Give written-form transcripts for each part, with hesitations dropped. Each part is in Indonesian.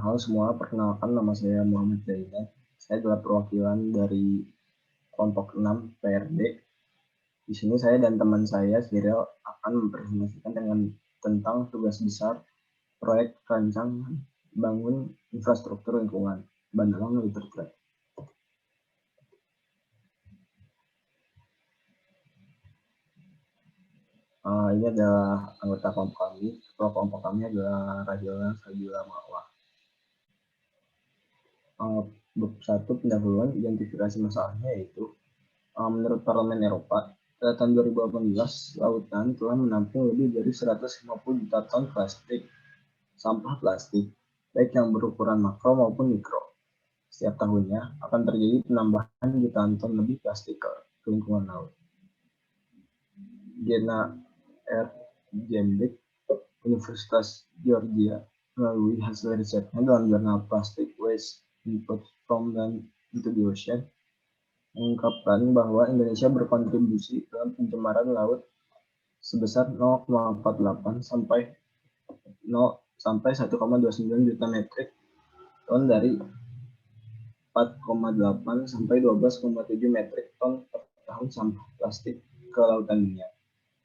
Halo semua, perkenalkan nama saya Muhammad Zainal. Saya adalah perwakilan dari kelompok 6 PRD. Di sini saya dan teman saya, Cyril, akan mempresentasikan tentang tugas besar proyek rancangan bangun infrastruktur lingkungan, Bandalang Litertrek. Ini adalah anggota kelompok kami. Ketua kelompok kami adalah Rajola Sabila Ma'wa. Bab 1 pendahuluan identifikasi masalahnya yaitu menurut Parlemen Eropa, pada tahun 2018, lautan telah menampung lebih dari 150 juta ton sampah plastik, baik yang berukuran makro maupun mikro. Setiap tahunnya akan terjadi penambahan jutaan ton lebih plastik ke lingkungan laut. Gena R. Jembek, Universitas Georgia, melalui hasil risetnya dalam jurnal Plastic Waste Input from Land into the Ocean, mengungkapkan bahwa Indonesia berkontribusi dalam pencemaran laut sebesar 0,48 sampai 1,29 juta metrik ton dari 4,8 sampai 12,7 metrik ton per tahun sampah plastik ke lautan dunia.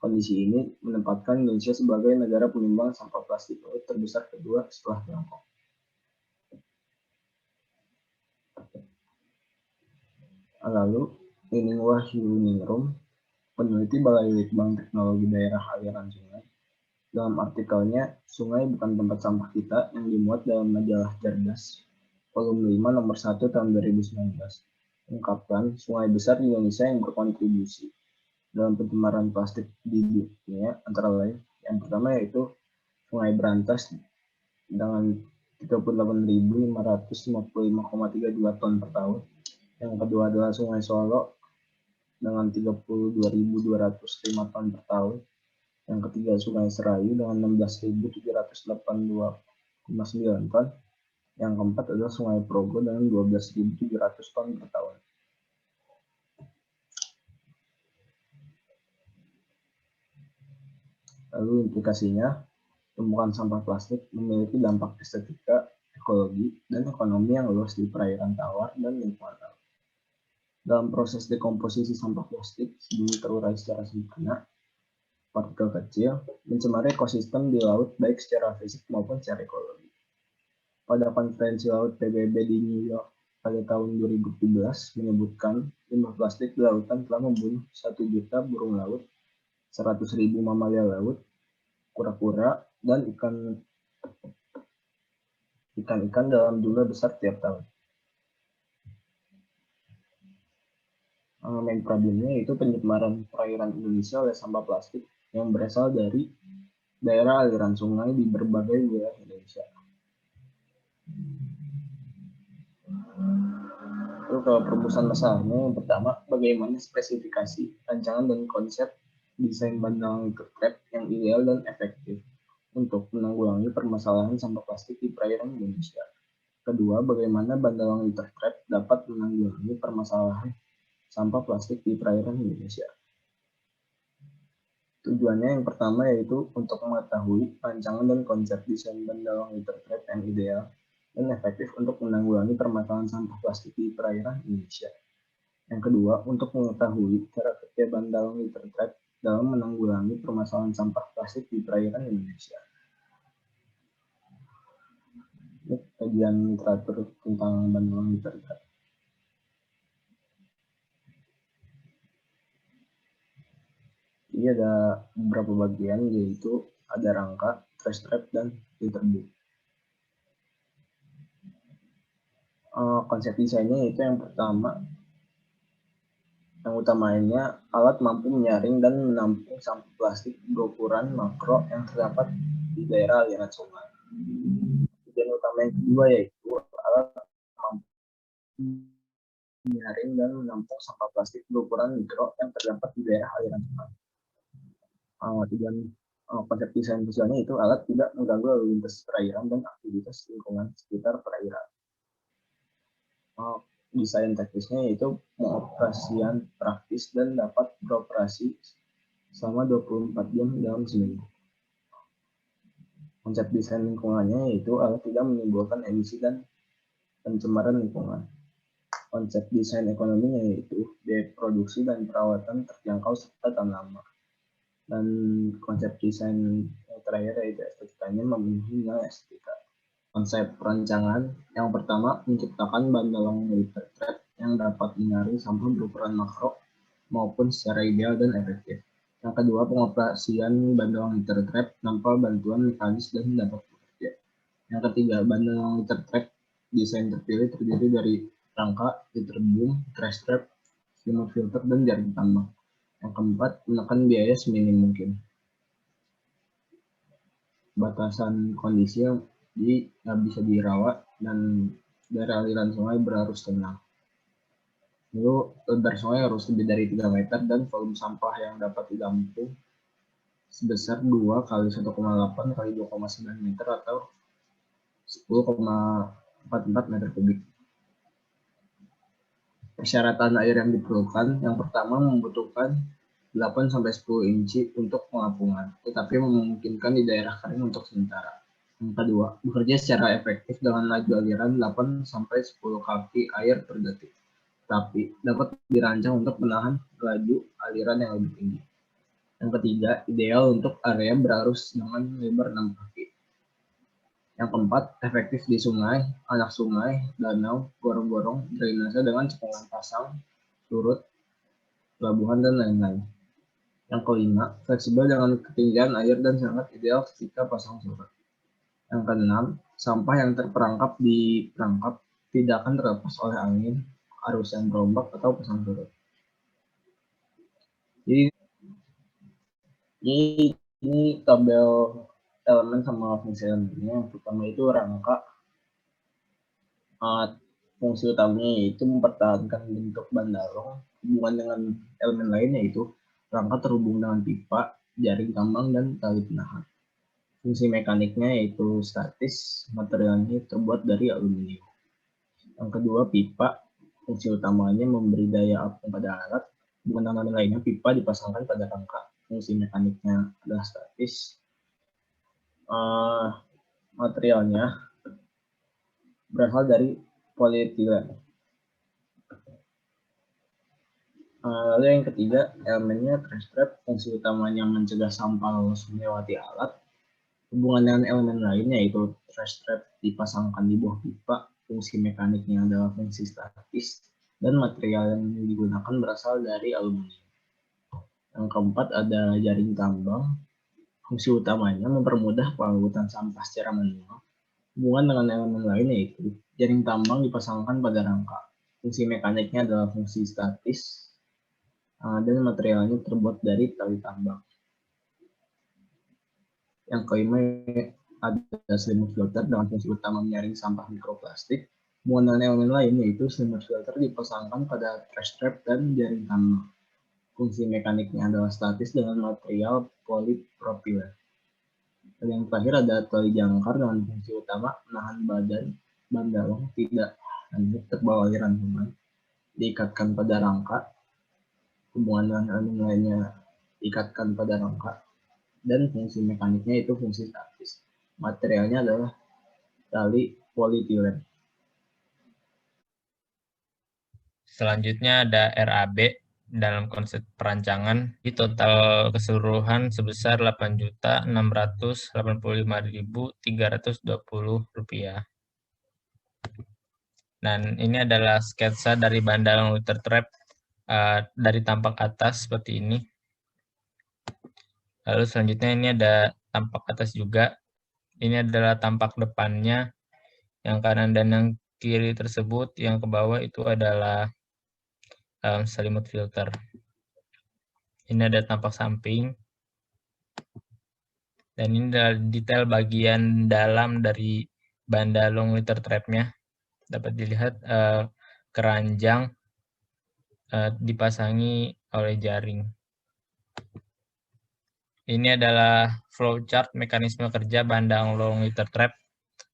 Kondisi ini menempatkan Indonesia sebagai negara penyumbang sampah plastik laut terbesar kedua setelah Tiongkok. Lalu, Nining Wahyuningrum, peneliti Balai Litbang Teknologi Daerah Aliran Sungai, dalam artikelnya, sungai bukan tempat sampah kita yang dimuat dalam majalah Cerdas, volume 5 nomor 1 tahun 2019, mengungkapkan sungai besar di Indonesia yang berkontribusi dalam pencemaran plastik di dunia, antara lain, yang pertama yaitu Sungai Berantas dengan 38.555,32 ton per tahun, yang kedua adalah Sungai Solo dengan 32.205 ton per tahun, yang ketiga Sungai Serayu dengan 16.782,9 ton, yang keempat adalah Sungai Progo dengan 12.700 ton per tahun. Lalu implikasinya, tumpukan sampah plastik memiliki dampak estetika, ekologi, dan ekonomi yang luas di perairan tawar dan lingkungan laut. Dalam proses dekomposisi sampah plastik sebelum terurai secara sempurna, partikel kecil mencemari ekosistem di laut baik secara fisik maupun secara ekologi. Pada konferensi laut PBB di New York pada tahun 2017 menyebutkan limbah plastik di lautan telah membunuh 1 juta burung laut, 100.000 mamalia laut, kura-kura, dan ikan-ikan dalam jumlah besar tiap tahun. Main problemnya yaitu pencemaran perairan Indonesia oleh sampah plastik yang berasal dari daerah aliran sungai di berbagai wilayah Indonesia. Lalu kalau perumusan masalahnya, yang pertama, bagaimana spesifikasi, rancangan, dan konsep desain Bandalang Litertrek yang ideal dan efektif untuk menanggulangi permasalahan sampah plastik di perairan Indonesia. Kedua, bagaimana Bandalang Litertrek dapat menanggulangi permasalahan sampah plastik di perairan Indonesia. Tujuannya yang pertama yaitu untuk mengetahui rancangan dan konsep desain Bandalang Litertrek yang ideal dan efektif untuk menanggulangi permasalahan sampah plastik di perairan Indonesia. Yang kedua, untuk mengetahui cara kerja Bandalang Litertrek dalam menanggulangi permasalahan sampah plastik di perairan Indonesia. Ini kajian literatur tentang Bandalang Litertrek. Ini ada beberapa bagian, yaitu ada rangka, trash trap, dan interbook. Konsep desainnya itu yang pertama, yang utamanya alat mampu menyaring dan menampung sampah plastik berukuran makro yang terdapat di daerah aliran sungai. Tujuan utama yang kedua yaitu alat mampu menyaring dan menampung sampah plastik berukuran mikro yang terdapat di daerah aliran sungai. Tujuan konsep desain visualnya itu alat tidak mengganggu lalu lintas perairan dan aktivitas lingkungan sekitar perairan. Desain teknisnya yaitu pengoperasian praktis dan dapat beroperasi selama 24 jam dalam seminggu. Konsep desain lingkungannya yaitu agar tidak menimbulkan emisi dan pencemaran lingkungan. Konsep desain ekonominya yaitu biaya produksi dan perawatan terjangkau serta tahan lama. Dan konsep desain yang terakhir yaitu estetikanya memenuhi nilai estetika. Konsep perancangan yang pertama menciptakan bandalang militer trap yang dapat menyaring sampah berukuran makro maupun secara ideal dan efektif. Yang kedua, pengoperasian bandalang militer trap tanpa bantuan mekanis dan dapat bekerja. Yang ketiga, bandalang militer trap desain terpilih terdiri dari rangka, liter boom, trash trap, remote filter, dan jaring tambang. Yang keempat, menekan biaya seminim mungkin. Batasan kondisi yang nggak bisa dirawat dan dari aliran sungai berarus tenang. Lalu lebar sungai harus lebih dari 3 meter dan volume sampah yang dapat ditampung sebesar 2 kali 1,8 kali 2,9 meter atau 10,44 meter kubik. Persyaratan air yang diperlukan, yang pertama membutuhkan 8-10 inci untuk pengapungan, tetapi memungkinkan di daerah kering untuk sementara. Yang kedua, bekerja secara efektif dengan laju aliran 8-10 kaki air per detik, tapi dapat dirancang untuk menahan laju aliran yang lebih tinggi. Yang ketiga, ideal untuk area berarus dengan lebar 6 kaki. Yang keempat, efektif di sungai, anak sungai, danau, gorong-gorong, drainase dengan cekungan pasang, surut, pelabuhan, dan lain-lain. Yang kelima, fleksibel dengan ketinggian air dan sangat ideal ketika pasang surut. Yang keenam, sampah yang terperangkap di perangkap tidak akan terlepas oleh angin, arus yang berombak, atau pasang surut. Jadi ini tabel elemen sama fungsi elemennya. Yang pertama itu rangka. Fungsi utamanya yaitu mempertahankan bentuk bandalong. Hubungan dengan elemen lain yaitu rangka terhubung dengan pipa, jaring tambang, dan tali penahan. Fungsi mekaniknya yaitu statis, materialnya terbuat dari aluminium. Yang kedua, pipa. Fungsi utamanya memberi daya apung pada alat. Hubungan dengan lainnya, pipa dipasangkan pada rangka. Fungsi mekaniknya adalah statis. Materialnya berasal dari polietilen. Lalu yang ketiga, elemennya trash trap. Fungsi utamanya mencegah sampah melewati alat. Hubungan dengan elemen lainnya yaitu trash trap dipasangkan di bawah pipa. Fungsi mekaniknya adalah fungsi statis dan material yang digunakan berasal dari aluminium. Yang keempat ada jaring tambang. Fungsi utamanya mempermudah pengangkutan sampah secara manual. Hubungan dengan elemen lainnya yaitu jaring tambang dipasangkan pada rangka. Fungsi mekaniknya adalah fungsi statis dan materialnya terbuat dari tali tambang. Yang kelima ada selimut filter dengan fungsi utama menyaring sampah mikroplastik. Hubungan dengan elemen lain yaitu selimut filter dipasangkan pada trash trap dan jaring tambang. Fungsi mekaniknya adalah statis dengan material polipropilen. Dan yang terakhir ada tali jangkar dengan fungsi utama menahan badan bandalong tidak hanyut terbawa aliran sungai, diikatkan pada rangka. Hubungan dengan elemen lainnya diikatkan pada rangka. Dan fungsi mekaniknya itu fungsi statis. Materialnya adalah tali polietilen. Selanjutnya ada RAB dalam konsep perancangan di total keseluruhan sebesar Rp8.685.320. Dan ini adalah sketsa dari bandalang liter trap dari tampak atas seperti ini. Lalu selanjutnya ini ada tampak atas juga. Ini adalah tampak depannya. Yang kanan dan yang kiri tersebut, yang ke bawah itu adalah selimut filter. Ini ada tampak samping. Dan ini adalah detail bagian dalam dari bandalong liter trapnya. Dapat dilihat keranjang dipasangi oleh jaring. Ini adalah flowchart mekanisme kerja bandalong liter trap.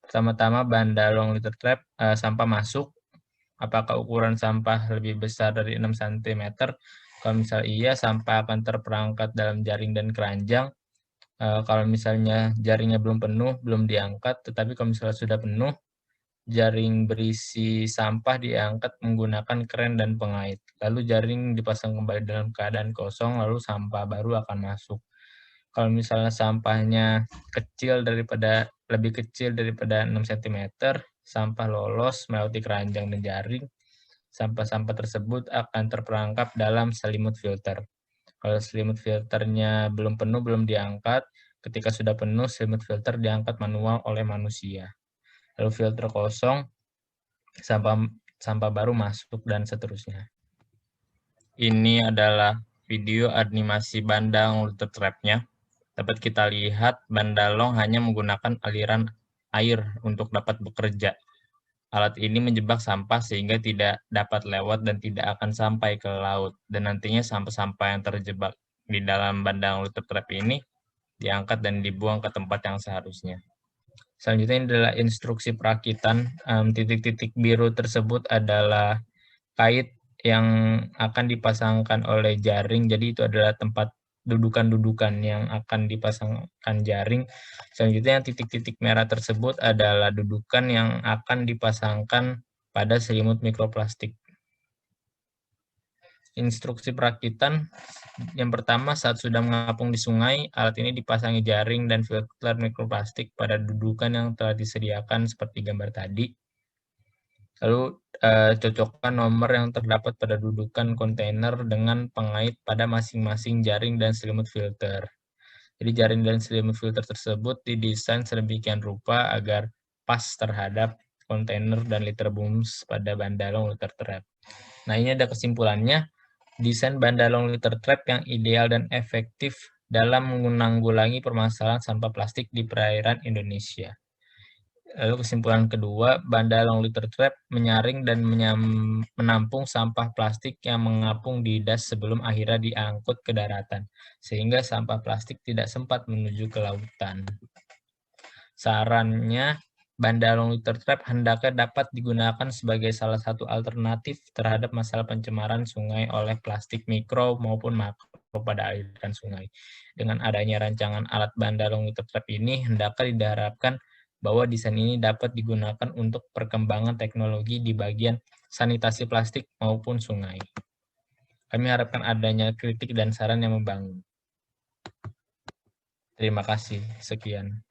Pertama-tama bandalong liter trap, sampah masuk. Apakah ukuran sampah lebih besar dari 6 cm? Kalau misalnya iya, sampah akan terperangkat dalam jaring dan keranjang. kalau misalnya jaringnya belum penuh, belum diangkat, tetapi kalau misalnya sudah penuh, jaring berisi sampah diangkat menggunakan kren dan pengait. Lalu jaring dipasang kembali dalam keadaan kosong, lalu sampah baru akan masuk. Kalau misalnya sampahnya lebih kecil daripada 6 cm, sampah lolos melewati keranjang dan jaring, sampah-sampah tersebut akan terperangkap dalam selimut filter. Kalau selimut filternya belum penuh, belum diangkat, ketika sudah penuh, selimut filter diangkat manual oleh manusia. Lalu filter kosong, sampah baru masuk, dan seterusnya. Ini adalah video animasi bandang lutut trap-nya. Dapat kita lihat bandalong hanya menggunakan aliran air untuk dapat bekerja. Alat ini menjebak sampah sehingga tidak dapat lewat dan tidak akan sampai ke laut. Dan nantinya sampah-sampah yang terjebak di dalam bandang lutut trap ini diangkat dan dibuang ke tempat yang seharusnya. Selanjutnya adalah instruksi perakitan. Titik-titik biru tersebut adalah kait yang akan dipasangkan oleh jaring. Jadi itu adalah tempat dudukan-dudukan yang akan dipasangkan jaring. Selanjutnya titik-titik merah tersebut adalah dudukan yang akan dipasangkan pada selimut mikroplastik. Instruksi perakitan yang pertama, saat sudah mengapung di sungai, alat ini dipasangi jaring dan filter mikroplastik pada dudukan yang telah disediakan seperti gambar tadi. Lalu cocokkan nomor yang terdapat pada dudukan kontainer dengan pengait pada masing-masing jaring dan selimut filter. Jadi jaring dan selimut filter tersebut didesain sedemikian rupa agar pas terhadap kontainer dan liter booms pada bandalong liter trap. Nah, ini ada kesimpulannya. Desain bandalong liter trap yang ideal dan efektif dalam menanggulangi permasalahan sampah plastik di perairan Indonesia. Lalu kesimpulan kedua, bandalong liter trap menyaring dan menampung sampah plastik yang mengapung di das sebelum akhirnya diangkut ke daratan, sehingga sampah plastik tidak sempat menuju ke lautan. Sarannya, bandalong liter trap hendaknya dapat digunakan sebagai salah satu alternatif terhadap masalah pencemaran sungai oleh plastik mikro maupun makro pada aliran sungai. Dengan adanya rancangan alat bandalong liter trap ini, hendaknya diharapkan bahwa desain ini dapat digunakan untuk perkembangan teknologi di bagian sanitasi plastik maupun sungai. Kami harapkan adanya kritik dan saran yang membangun. Terima kasih. Sekian.